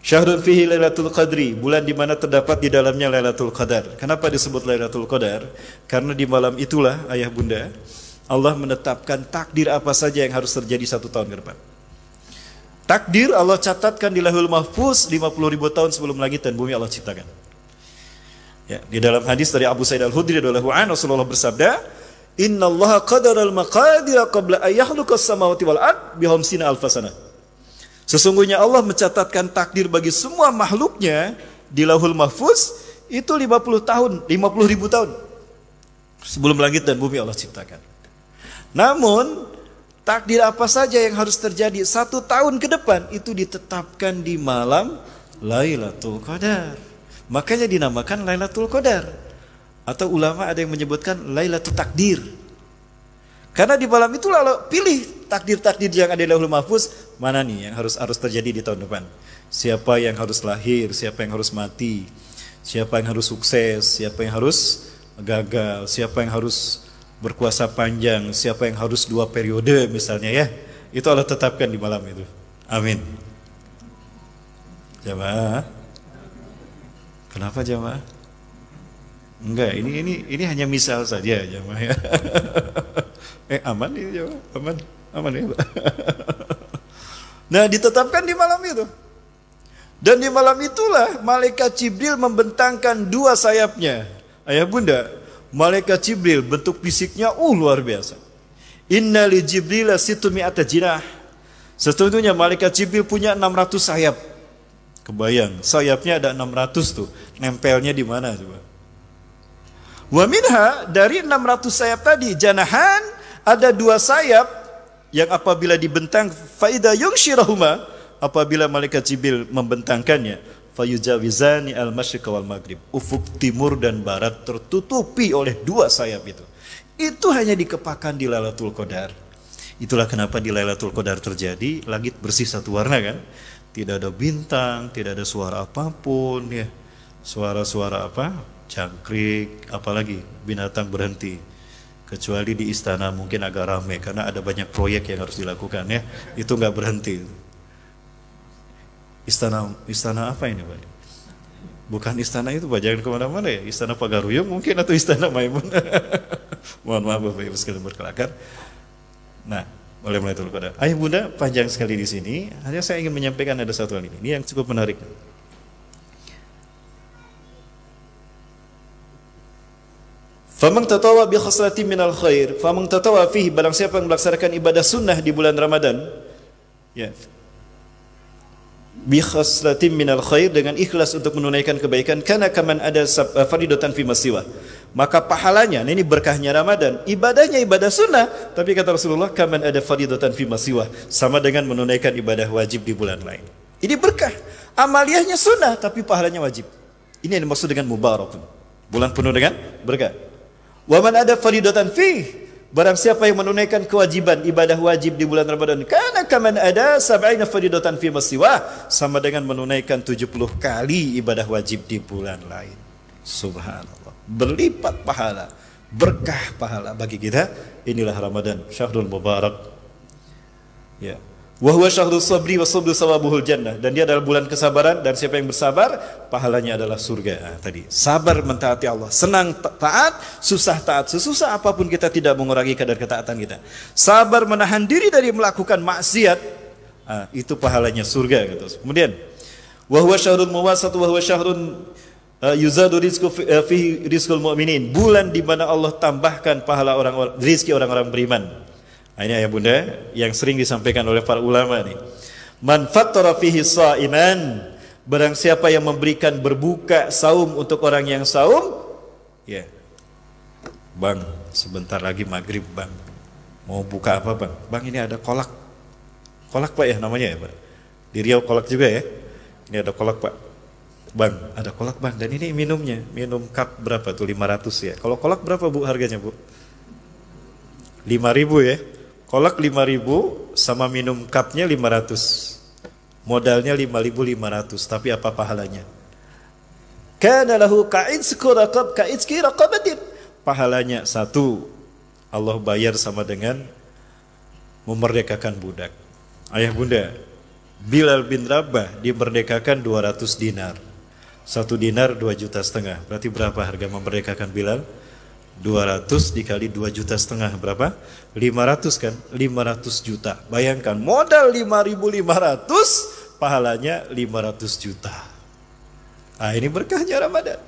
Syahrun fihi Lailatul Qadri, bulan di mana terdapat di dalamnya Lailatul Qadar. Kenapa disebut Lailatul Qadar? Karena di malam itulah ayah bunda Allah menetapkan takdir apa saja yang harus terjadi 1 tahun ke depan. Takdir Allah catatkan di Lauhul Mahfuz 50.000 tahun sebelum langit dan bumi Allah ciptakan. Ya, di dalam hadis dari Abu Sa'id Al-Khudri radhiyallahu anhu Rasulullah bersabda, "Innallaha qadaral maqadira qabla an yakhluqas samawati wal ard bi 50 alf sanah." Sesungguhnya Allah mencatatkan takdir bagi semua makhluknya di Lauhul Mahfuz itu 50.000 tahun sebelum langit dan bumi Allah ciptakan. Namun takdir apa saja yang harus terjadi 1 tahun ke depan itu ditetapkan di malam Lailatul Qadar. Makanya dinamakan Lailatul Qadar. Atau ulama ada yang menyebutkan Lailatul Takdir. Karena di malam itu lalu pilih takdir-takdir yang ada di Lauhul Mahfuz, mana nih yang harus terjadi di tahun depan. Siapa yang harus lahir, siapa yang harus mati, siapa yang harus sukses, siapa yang harus gagal, siapa yang harus berkuasa panjang, siapa yang harus 2 periode misalnya ya. Itu Allah tetapkan di malam itu. Amin. Jamaah. Kenapa jamaah? Enggak, ini hanya misal saja jamaah ya. Aman ini jamaah, aman ya. Nah, ditetapkan di malam itu. Dan di malam itulah malaikat Jibril membentangkan 2 sayapnya. Ayah bunda, malaikat Jibril bentuk fisiknya luar biasa. Inna li Jibril situmi'ata jinah. Sesungguhnya malaikat Jibril punya 600 sayap. Kebayang, sayapnya ada 600 tuh. Nempelnya di mana coba? Wa minha, dari 600 sayap tadi, janahan, ada 2 sayap yang apabila dibentang faida yungshirahuma, apabila malaikat Jibril membentangkannya, fayujawizani al-masyriq wal maghrib, ufuk timur dan barat tertutupi oleh 2 sayap itu. Itu hanya dikepakan di Lailatul Qadar. Itulah kenapa di Lailatul Qadar terjadi langit bersih satu warna kan? Tidak ada bintang, tidak ada suara apapun ya. Suara-suara apa? Jangkrik, apalagi binatang berhenti. Kecuali di istana mungkin agak ramai karena ada banyak proyek yang harus dilakukan ya. Itu nggak berhenti. Istana apa ini Pak? Bukan istana itu Pak, jangan kemana-mana ya. Istana Pagaruyung mungkin atau istana Maimun. Mohon maaf Bapak Ibu sekalian berkelakar. Nah, oleh Lailatul Qadar. Ayah bunda panjang sekali di sini. Hanya saya ingin menyampaikan ada satu hal ini. Ini yang cukup menarik. Faman tatawa bi khaslatin minal khair, faman tatawa fihi, barang siapa yang melaksanakan ibadah sunnah di bulan Ramadan, ya, bi khaslatin minal khair, dengan ikhlas untuk menunaikan kebaikan, kana kaman ada faridatan fi masiwa, maka pahalanya, nah ini berkahnya Ramadan, ibadahnya ibadah sunnah, tapi kata Rasulullah, kaman ada faridatan fi masiwa, sama dengan menunaikan ibadah wajib di bulan lain. Ini berkah, amaliyahnya sunnah, tapi pahalanya wajib. Ini yang dimaksud dengan mubarakun, bulan penuh dengan berkah. Wa man ada faridatan fi, barang siapa yang menunaikan kewajiban ibadah wajib di bulan Ramadan, kana kaman ada 70 faridatan fi masiwa, sama dengan menunaikan 70 kali ibadah wajib di bulan lain. Subhanallah, berlipat pahala, berkah pahala bagi kita. Inilah Ramadan, syahrul mubarak. Ya. Wa huwa syahrul sabri wa sabru sawabuhul jannah, dan dia adalah bulan kesabaran, dan siapa yang bersabar pahalanya adalah surga. Tadi sabar mentaati Allah, senang taat, susah taat, sesusah apapun kita tidak mengurangi kadar ketaatan kita. Sabar menahan diri dari melakukan maksiat, itu pahalanya surga gitu. Kemudian wa huwa syahrul muwasat wa huwa syahrun yuzadu rizqu fihi rizqul mu'minin, bulan di mana Allah tambahkan pahala orang-orang, rezeki orang-orang beriman. Ini ayah bunda yang sering disampaikan oleh para ulama nih. Man fattara fihi sha'iman, barang siapa yang memberikan berbuka saum untuk orang yang saum, ya. Bang, sebentar lagi maghrib bang. Mau buka apa bang? Bang ini ada kolak. Kolak Pak ya namanya ya Pak. Di Riau kolak juga ya. Ini ada kolak Pak. Bang, ada kolak bang, dan ini minumnya, minum cup berapa tuh, 500 ya. Kalau kolak berapa bu harganya bu? 5.000 ya. Kolak 5.000 sama minum cupnya 500. Modalnya 5.500, tapi apa pahalanya? Kana lahu ka'itski raqabatin. Pahalanya satu, Allah bayar sama dengan memerdekakan budak. Ayah bunda, Bilal bin Rabah dimerdekakan 200 dinar. 1 dinar 2,5 juta. Berarti berapa harga memerdekakan Bilal? 200 dikali 2,5 juta berapa? 500 kan? 500 juta. Bayangkan modal 5.500, pahalanya 500 juta. Ah, ini berkahnya Ramadan.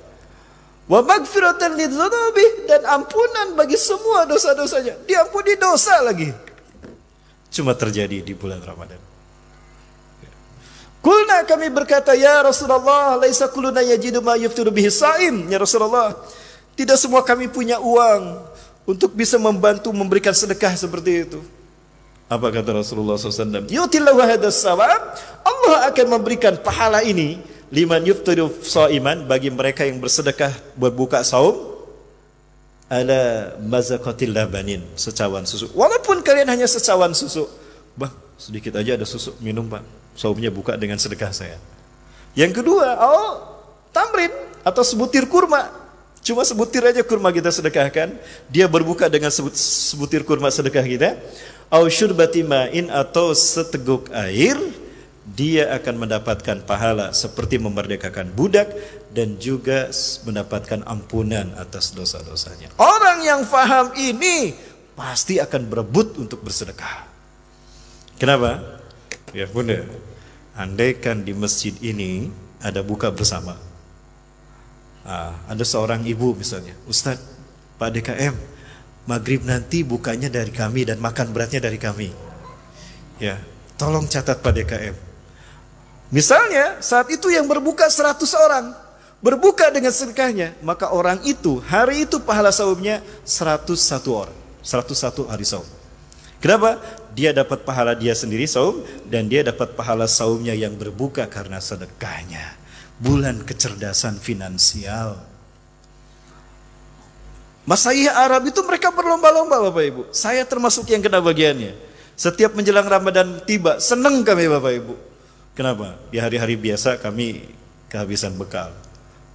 Wa maghfiratan lidzunubi, dan ampunan bagi semua dosa-dosanya. Diampuni dosa lagi. Cuma terjadi di bulan Ramadan. Kulna, kami berkata, ya Rasulullah, laisa kulluna yajidu ma yuftiru bihi sha'im. Ya Rasulullah, tidak semua kami punya uang untuk bisa membantu memberikan sedekah seperti itu. Apa kata Rasulullah SAW? Yutillahu hadas sawab, Allah akan memberikan pahala ini liman yuftiru sha'iman, bagi mereka yang bersedekah berbuka saum, ala mazaqatil labanin, secawan susu. Walaupun kalian hanya secawan susu. Bang, sedikit aja ada susu, minum bang. Saumnya buka dengan sedekah saya. Yang kedua, tamrin atau sebutir kurma. Cuma sebutir aja kurma kita sedekahkan. Dia berbuka dengan sebutir kurma sedekah kita. Au syurbati ma'in, atau seteguk air. Dia akan mendapatkan pahala seperti memerdekakan budak dan juga mendapatkan ampunan atas dosa-dosanya. Orang yang faham ini pasti akan berebut untuk bersedekah. Kenapa? Ya bunda, andaikan di masjid ini ada buka bersama, ada seorang ibu misalnya, Ustadz, Pak DKM, maghrib nanti bukanya dari kami dan makan beratnya dari kami. Ya, tolong catat Pak DKM. Misalnya saat itu yang berbuka 100 orang, berbuka dengan sedekahnya, maka orang itu hari itu pahala saumnya 101 orang, 101 hari saum. Kenapa? Dia dapat pahala dia sendiri saum, dan dia dapat pahala saumnya yang berbuka karena sedekahnya. Bulan kecerdasan finansial. Masyayikh Arab itu mereka berlomba-lomba Bapak Ibu. Saya termasuk yang kena bagiannya. Setiap menjelang Ramadan tiba, senang kami Bapak Ibu. Kenapa? Di hari-hari biasa kami kehabisan bekal.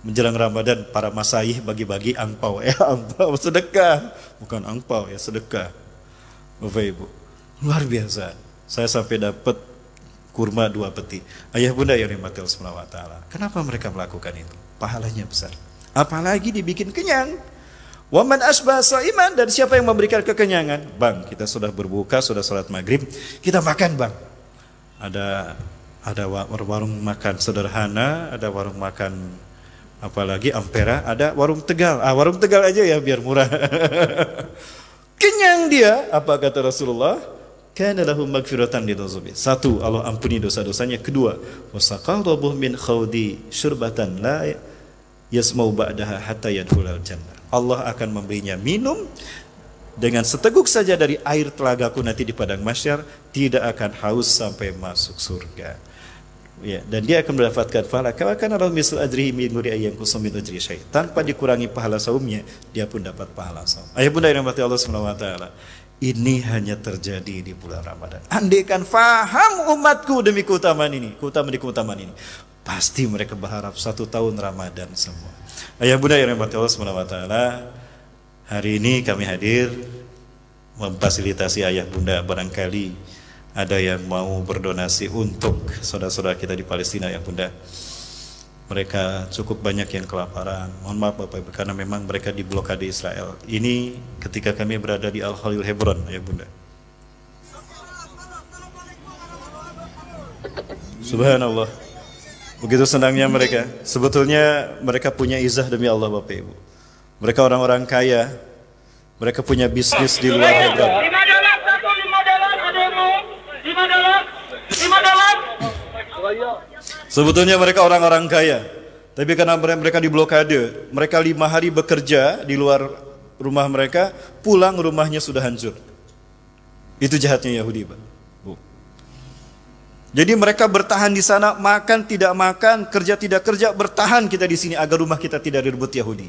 Menjelang Ramadan para masyayikh bagi-bagi angpau. Angpau sedekah, bukan angpau ya, sedekah. Bapak Ibu, luar biasa. Saya sampai dapat kurma 2 peti. Ayah bunda yang dirahmati Allah Subhanahu wa taala. Kenapa mereka melakukan itu? Pahalanya besar. Apalagi dibikin kenyang. Wa man asbaha shaiman, dan siapa yang memberikan kekenyangan? Bang, kita sudah berbuka, sudah salat maghrib, kita makan bang. Ada warung makan sederhana, ada warung makan apalagi Ampera, ada warung Tegal. Warung Tegal aja ya biar murah. Kenyang dia. Apa kata Rasulullah? Kana lahu maghfiratan lidzunubi. 1, Allah ampuni dosa-dosanya. 2, wasaqallahu min khawdi syurbatan la yasmau ba'daha hatta yadkhulal jannah. Allah akan memberinya minum dengan seteguk saja dari air telagaku nanti di padang mahsyar, tidak akan haus sampai masuk surga. Ya, dan dia akan mendapatkan pahala kana lahu mislu ajrihi min ghairi ayyan qusam min ajri syai'. Tanpa dikurangi pahala saumnya, dia pun dapat pahala saum. Ayah bunda yang dirahmati Allah Subhanahu wa taala. Ini hanya terjadi di bulan Ramadan. Andaikan faham umatku demi keutamaan ini, keutamaan ini, pasti mereka berharap 1 tahun Ramadan semua. Ayah bunda yang dirahmati Allah Subhanahu wa taala, hari ini kami hadir memfasilitasi ayah bunda. Barangkali ada yang mau berdonasi untuk saudara-saudara kita di Palestina ya bunda. Mereka cukup banyak yang kelaparan. Mohon maaf Bapak Ibu, karena memang mereka diblokade Israel. Ini ketika kami berada di Al-Khalil Hebron ya bunda. Subhanallah, begitu senangnya mereka. Sebetulnya mereka punya izah demi Allah Bapak Ibu. Mereka orang-orang kaya. Mereka punya bisnis di luar Hebron. Sebetulnya mereka orang-orang kaya, tapi karena mereka diblokade, mereka 5 hari bekerja di luar rumah mereka, pulang rumahnya sudah hancur. Itu jahatnya Yahudi, Pak. Bu. Jadi mereka bertahan di sana, makan tidak makan, kerja tidak kerja, bertahan kita di sini agar rumah kita tidak direbut Yahudi.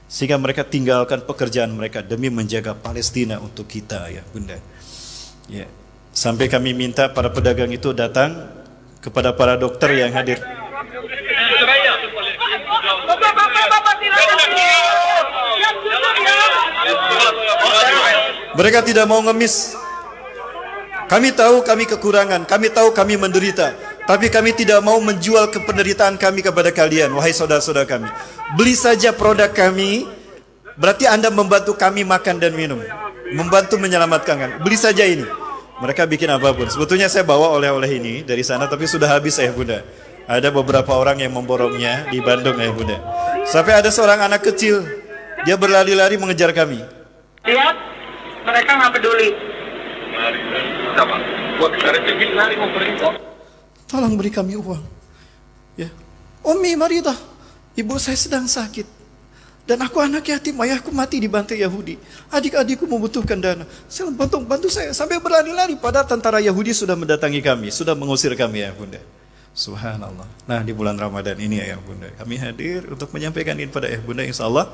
Sehingga mereka tinggalkan pekerjaan mereka demi menjaga Palestina untuk kita, ya Bunda. Ya. Sampai kami minta para pedagang itu datang kepada para dokter yang hadir. Mereka tidak mau ngemis. Kami tahu kami kekurangan, kami tahu kami menderita, tapi kami tidak mau menjual penderitaan kami kepada kalian, wahai saudara-saudara kami. Beli saja produk kami, berarti Anda membantu kami makan dan minum, membantu menyelamatkan kami. Beli saja ini. Mereka bikin apapun. Sebetulnya saya bawa oleh-oleh ini dari sana, tapi sudah habis, ya Bunda. Ada beberapa orang yang memborongnya di Bandung, ya Bunda. Sampai ada seorang anak kecil, dia berlari-lari mengejar kami. Lihat, mereka nggak peduli. Tolong beri kami uang. Ya, Umi maridah, ibu saya sedang sakit, dan aku anak yatim, ayahku mati dibantai Yahudi. Adik-adikku membutuhkan dana. Saya bantu saya sampai berlari-lari. Pada tentara Yahudi sudah mendatangi kami, sudah mengusir kami, ya Bunda. Subhanallah. Nah, di bulan Ramadan ini, ya Bunda, kami hadir untuk menyampaikan ini pada Bunda, insya Allah.